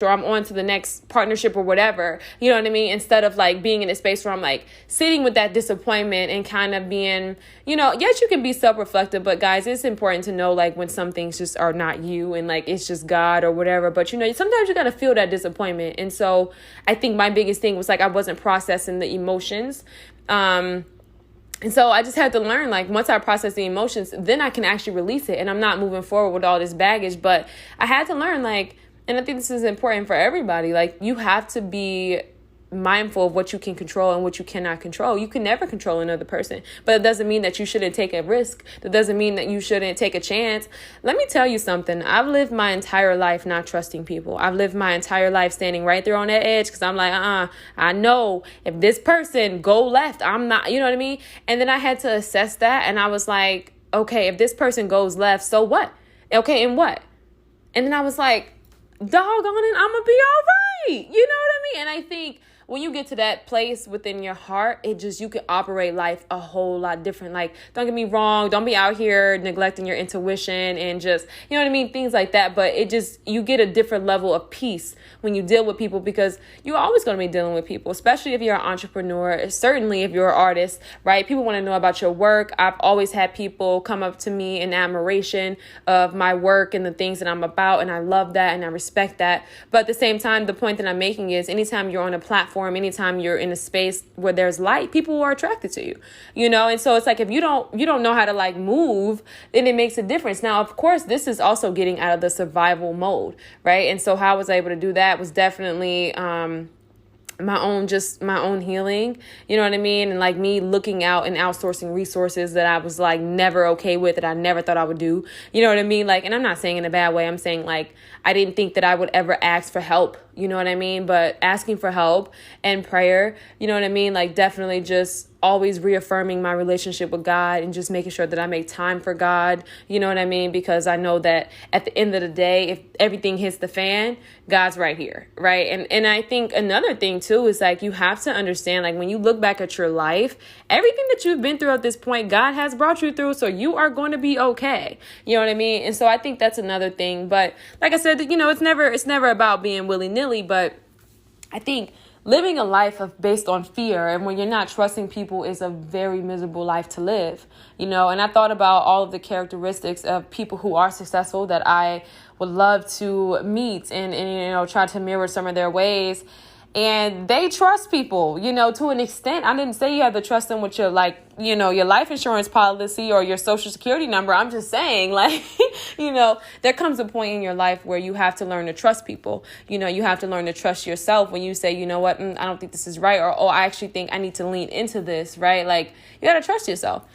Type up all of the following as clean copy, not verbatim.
or I'm on to the next partnership or whatever, you know what I mean? Instead of like being in a space where I'm like sitting with that disappointment and kind of being, yes, you can be self-reflective, but guys, it's important to know like when some things just are not you and like it's just God or whatever. But sometimes you got to feel that disappointment. And so I think my biggest thing was like I wasn't processing the emotions. And so I just had to learn, like, once I process the emotions, then I can actually release it. And I'm not moving forward with all this baggage. But I had to learn, like, and I think this is important for everybody. Like, you have to be mindful of what you can control and what you cannot control. You can never control another person, but it doesn't mean that you shouldn't take a risk. That doesn't mean that you shouldn't take a chance. Let me tell you something. I've lived my entire life not trusting people. I've lived my entire life standing right there on that edge because I'm like, I know if this person go left, I'm not, you know what I mean? And then I had to assess that. And I was like, okay, if this person goes left, so what? Okay, and what? And then I was like, doggone it, I'm gonna be all right. You know what I mean? And I think when you get to that place within your heart, you can operate life a whole lot different. Like, don't get me wrong. Don't be out here neglecting your intuition and just, you know what I mean? Things like that. But you get a different level of peace when you deal with people because you're always going to be dealing with people, especially if you're an entrepreneur, certainly if you're an artist, right? People want to know about your work. I've always had people come up to me in admiration of my work and the things that I'm about. And I love that and I respect that. But at the same time, the point that I'm making is anytime you're on a platform, anytime you're in a space where there's light, people are attracted to you, and so it's like if you don't know how to like move, then it makes a difference. Now, of course, this is also getting out of the survival mode, right? And so how I was able to do that was definitely my own healing, you know what I mean? And like me looking out and outsourcing resources that I was like never okay with, that I never thought I would do, you know what I mean? Like, and I'm not saying in a bad way, I'm saying like, I didn't think that I would ever ask for help, you know what I mean? But asking for help and prayer, you know what I mean? Like definitely just always reaffirming my relationship with God and just making sure that I make time for God, you know what I mean? Because I know that at the end of the day, if everything hits the fan, God's right here, right? And I think another thing too is like you have to understand, like when you look back at your life, everything that you've been through at this point, God has brought you through, so you are going to be okay. You know what I mean? And so I think that's another thing. But like I said, it's never about being willy-nilly, but I think living a life based on fear and when you're not trusting people is a very miserable life to live, and I thought about all of the characteristics of people who are successful that I would love to meet and try to mirror some of their ways. And they trust people, to an extent. I didn't say you have to trust them with your your life insurance policy or your social security number. I'm just saying there comes a point in your life where you have to learn to trust people. You have to learn to trust yourself when you say, you know what, I don't think this is right. Or, I actually think I need to lean into this, right? Like you got to trust yourself.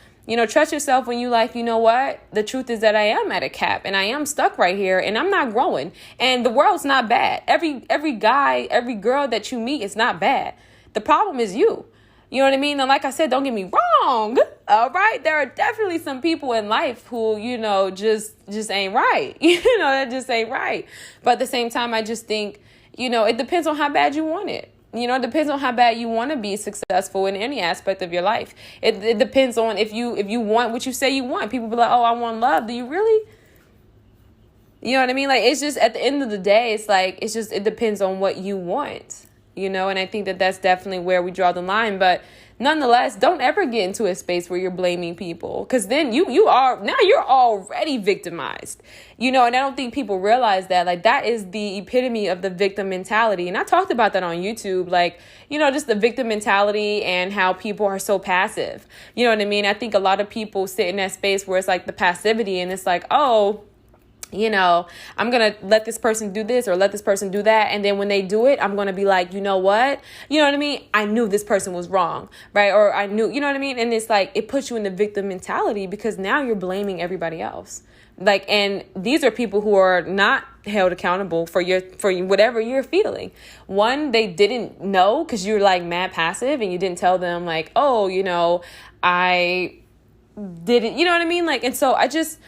Trust yourself when you like, you know what? The truth is that I am at a cap and I am stuck right here and I'm not growing. And the world's not bad. Every guy, every girl that you meet is not bad. The problem is you. You know what I mean? And like I said, don't get me wrong. All right. There are definitely some people in life who, just ain't right. That just ain't right. But at the same time, I just think, it depends on how bad you want it. It depends on how bad you want to be successful in any aspect of your life. It depends on if you want what you say you want. People be like, oh, I want love. Do you really? You know what I mean? Like, it's just at the end of the day, it's like, it depends on what you want, and I think that that's definitely where we draw the line. But nonetheless, don't ever get into a space where you're blaming people, because then you're already victimized, and I don't think people realize that, like, that is the epitome of the victim mentality. And I talked about that on YouTube, like, just the victim mentality and how people are so passive. You know what I mean? I think a lot of people sit in that space where it's like the passivity and it's like, oh, I'm going to let this person do this or let this person do that. And then when they do it, I'm going to be like, you know what? You know what I mean? I knew this person was wrong, right? Or I knew, you know what I mean? And it's like, it puts you in the victim mentality because now you're blaming everybody else. Like, and these are people who are not held accountable for whatever you're feeling. One, they didn't know because you're like mad passive and you didn't tell them like, oh, I didn't, you know what I mean? Like, and so I just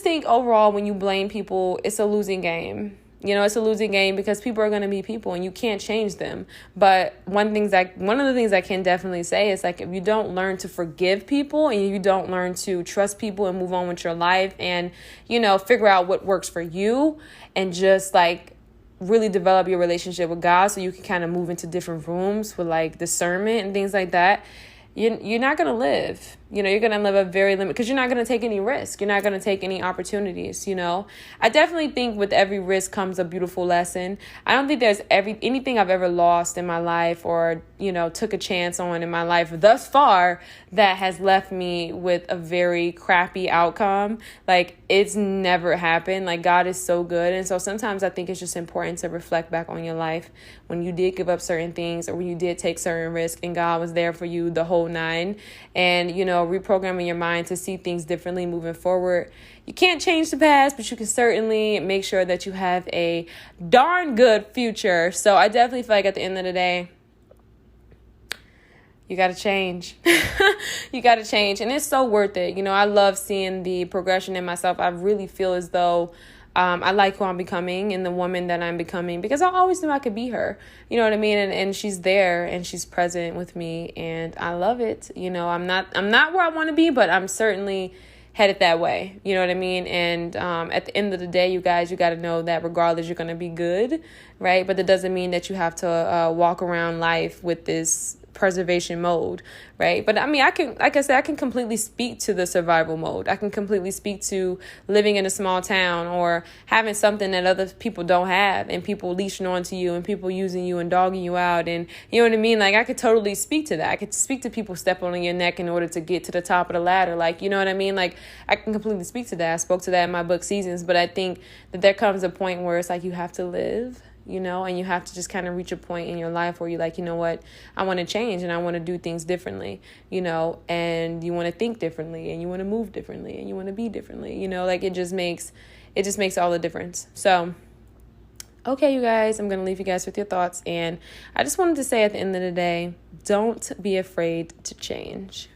think overall, when you blame people, it's a losing game. It's a losing game because people are going to be people and you can't change them. But one of the things I can definitely say is like, if you don't learn to forgive people and you don't learn to trust people and move on with your life and, figure out what works for you and just like really develop your relationship with God so you can kind of move into different rooms with like discernment and things like that, you're not going to live. You're going to live a very limited, because you're not going to take any risk. You're not going to take any opportunities, I definitely think with every risk comes a beautiful lesson. I don't think there's anything I've ever lost in my life or, took a chance on in my life thus far that has left me with a very crappy outcome. Like, it's never happened. Like, God is so good. And so sometimes I think it's just important to reflect back on your life when you did give up certain things or when you did take certain risks and God was there for you the whole nine. And, reprogramming your mind to see things differently moving forward. You can't change the past, but you can certainly make sure that you have a darn good future. So I definitely feel like at the end of the day, you got to change. You got to change. And it's so worth it. I love seeing the progression in myself. I really feel as though I like who I'm becoming and the woman that I'm becoming, because I always knew I could be her. You know what I mean? And she's there and she's present with me and I love it. I'm not where I want to be, but I'm certainly headed that way. You know what I mean? And at the end of the day, you guys, you got to know that regardless, you're going to be good, right? But that doesn't mean that you have to walk around life with this preservation mode, right? But I mean, I can completely speak to the survival mode. I can completely speak to living in a small town or having something that other people don't have and people leashing onto you and people using you and dogging you out. And you know what I mean? Like, I could totally speak to that. I could speak to people stepping on your neck in order to get to the top of the ladder. Like, you know what I mean? Like, I can completely speak to that. I spoke to that in my book Seasons, but I think that there comes a point where it's like you have to live, and you have to just kind of reach a point in your life where you're like, you know what, I want to change and I want to do things differently, and you want to think differently and you want to move differently and you want to be differently, like it just makes all the difference. So, okay, you guys, I'm going to leave you guys with your thoughts. And I just wanted to say at the end of the day, don't be afraid to change.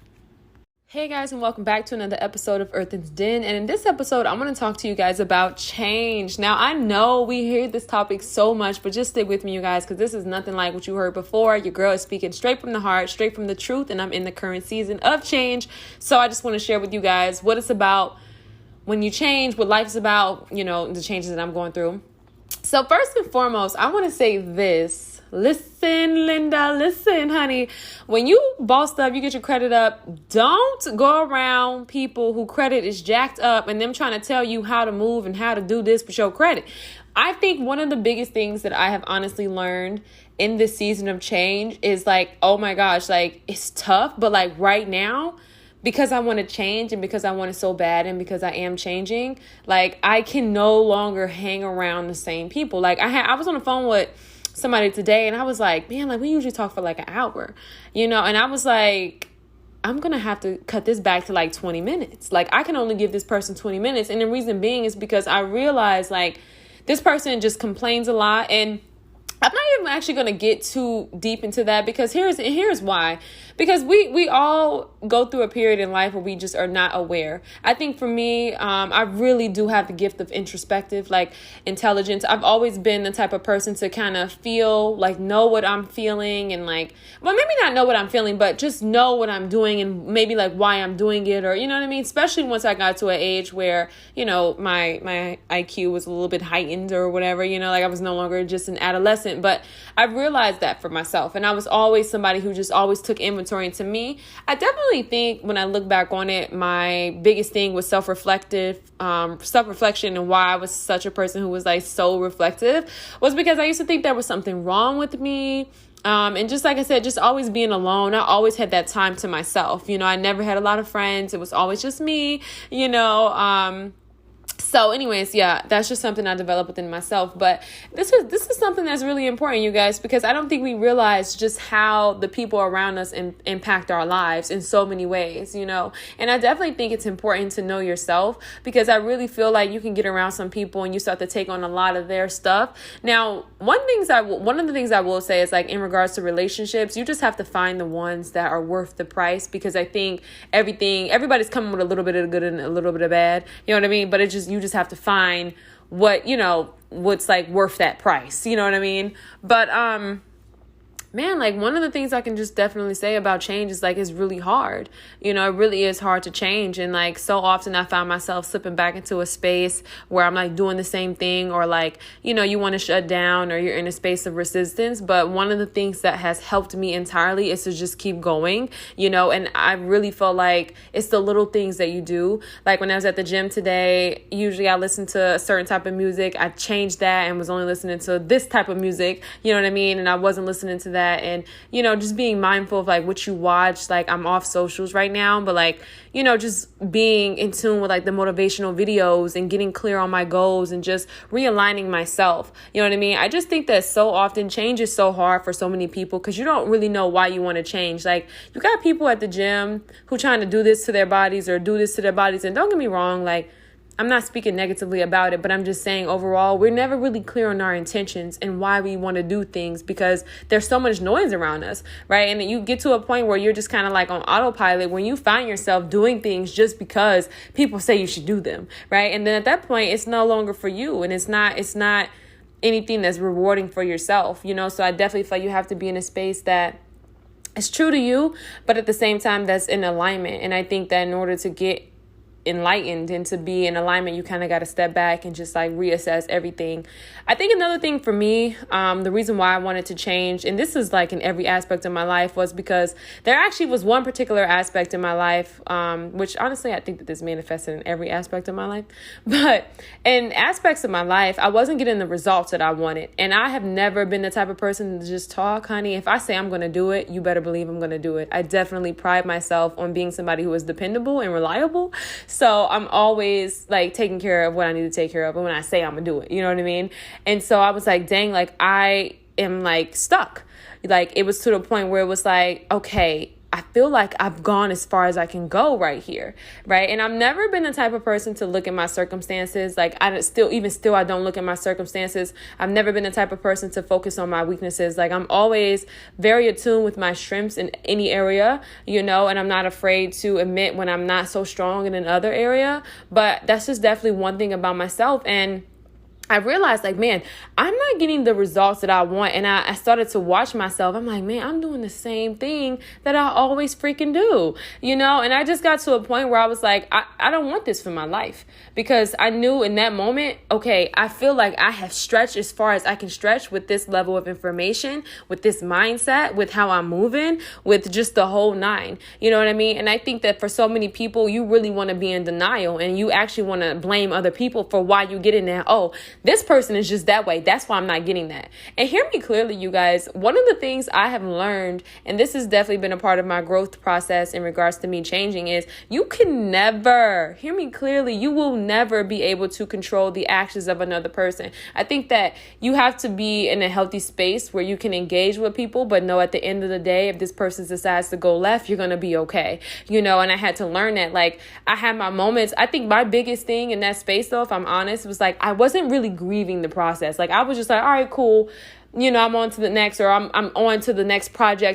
Hey guys, and welcome back to another episode of Earthen's Den. And in this episode, I'm going to talk to you guys about change. Now, I know we hear this topic so much, but just stick with me, you guys, because this is nothing like what you heard before. Your girl is speaking straight from the heart, straight from the truth, and I'm in the current season of change. So I just want to share with you guys what it's about when you change, what life's about, the changes that I'm going through. So first and foremost, I want to say this. Listen, Linda, listen, honey. When you bossed up, you get your credit up, don't go around people who credit is jacked up and them trying to tell you how to move and how to do this with your credit. I think one of the biggest things that I have honestly learned in this season of change is like, oh my gosh, like it's tough, but like right now, because I want to change and because I want it so bad and because I am changing, like I can no longer hang around the same people. Like I was on the phone with somebody today and I was like, man, like we usually talk for like an hour, and I was like, I'm going to have to cut this back to like 20 minutes. Like I can only give this person 20 minutes. And the reason being is because I realized like this person just complains a lot. And I'm not even actually going to get too deep into that because here's why. Because we all go through a period in life where we just are not aware. I think for me, I really do have the gift of introspective, like intelligence. I've always been the type of person to kind of feel, like know what I'm feeling and like, well, maybe not know what I'm feeling, but just know what I'm doing and maybe like why I'm doing it or, you know what I mean? Especially once I got to an age where, my IQ was a little bit heightened or whatever, like I was no longer just an adolescent. But I realized that for myself. And I was always somebody who just always took inventory. And to me, I definitely think when I look back on it, my biggest thing was self-reflection and why I was such a person who was like so reflective was because I used to think there was something wrong with me. And just like I said, just always being alone. I always had that time to myself. I never had a lot of friends. It was always just me, So anyways, yeah, that's just something I developed within myself. But this is something that's really important, you guys, because I don't think we realize just how the people around us impact our lives in so many ways, And I definitely think it's important to know yourself because I really feel like you can get around some people and you start to take on a lot of their stuff. Now, one of the things I will say is like in regards to relationships, you just have to find the ones that are worth the price because I think everybody's coming with a little bit of good and a little bit of bad. You know what I mean? But you just have to find what's like worth that price. You know what I mean? But man, like one of the things I can just definitely say about change is like it's really hard. You know, it really is hard to change. And like so often I find myself slipping back into a space where I'm like doing the same thing, or like, you know, you want to shut down or you're in a space of resistance. But one of the things that has helped me entirely is to just keep going, you know, and I really felt like it's the little things that you do. Like when I was at the gym today, usually I listen to a certain type of music. I changed that and was only listening to this type of music, you know what I mean? And I wasn't listening to that. And, you know, just being mindful of like what you watch. Like I'm off socials right now, but like, you know, just being in tune with like the motivational videos and getting clear on my goals and just realigning myself. You know what I mean? I just think that so often change is so hard for so many people because you don't really know why you want to change. Like you got people at the gym who trying to do this to their bodies or do this to their bodies. And don't get me wrong, like I'm not speaking negatively about it, but I'm just saying overall, we're never really clear on our intentions and why we want to do things because there's so much noise around us, right? And you get to a point where you're just kind of like on autopilot when you find yourself doing things just because people say you should do them, right? And then at that point, it's no longer for you, and it's not anything that's rewarding for yourself, you know? So I definitely feel like you have to be in a space that is true to you, but at the same time, that's in alignment. And I think that in order to get enlightened and to be in alignment, you kind of got to step back and just like reassess everything. I think another thing for me, the reason why I wanted to change, and this is like in every aspect of my life, was because there actually was one particular aspect in my life, which honestly I think that this manifested in every aspect of my life, but in aspects of my life I wasn't getting the results that I wanted. And I have never been the type of person to just talk, honey. If I say I'm going to do it, you better believe I'm going to do it. I definitely pride myself on being somebody who is dependable and reliable. So I'm always like taking care of what I need to take care of. And when I say I'm gonna do it, you know what I mean? And so I was like, dang, like I am like stuck. Like it was to the point where it was like, okay, I feel like I've gone as far as I can go right here, right? And I've never been the type of person to look at my circumstances. Like I don't look at my circumstances. I've never been the type of person to focus on my weaknesses. Like I'm always very attuned with my strengths in any area, you know, and I'm not afraid to admit when I'm not so strong in another area. But that's just definitely one thing about myself. And I realized like, man, I'm not getting the results that I want. And I started to watch myself. I'm like, man, I'm doing the same thing that I always freaking do, you know? And I just got to a point where I was like, I don't want this for my life, because I knew in that moment, okay, I feel like I have stretched as far as I can stretch with this level of information, with this mindset, with how I'm moving, with just the whole nine, you know what I mean? And I think that for so many people, you really want to be in denial and you actually want to blame other people for why you get in there. Oh, this person is just that way. That's why I'm not getting that. And hear me clearly, you guys. One of the things I have learned, and this has definitely been a part of my growth process in regards to me changing, is you can never, hear me clearly, you will never be able to control the actions of another person. I think that you have to be in a healthy space where you can engage with people, but know at the end of the day, if this person decides to go left, you're going to be okay. You know, and I had to learn that. Like I had my moments. I think my biggest thing in that space, though, if I'm honest, was like I wasn't really grieving the process. Like I was just like, all right, cool. You know, I'm on to the next, or I'm on to the next project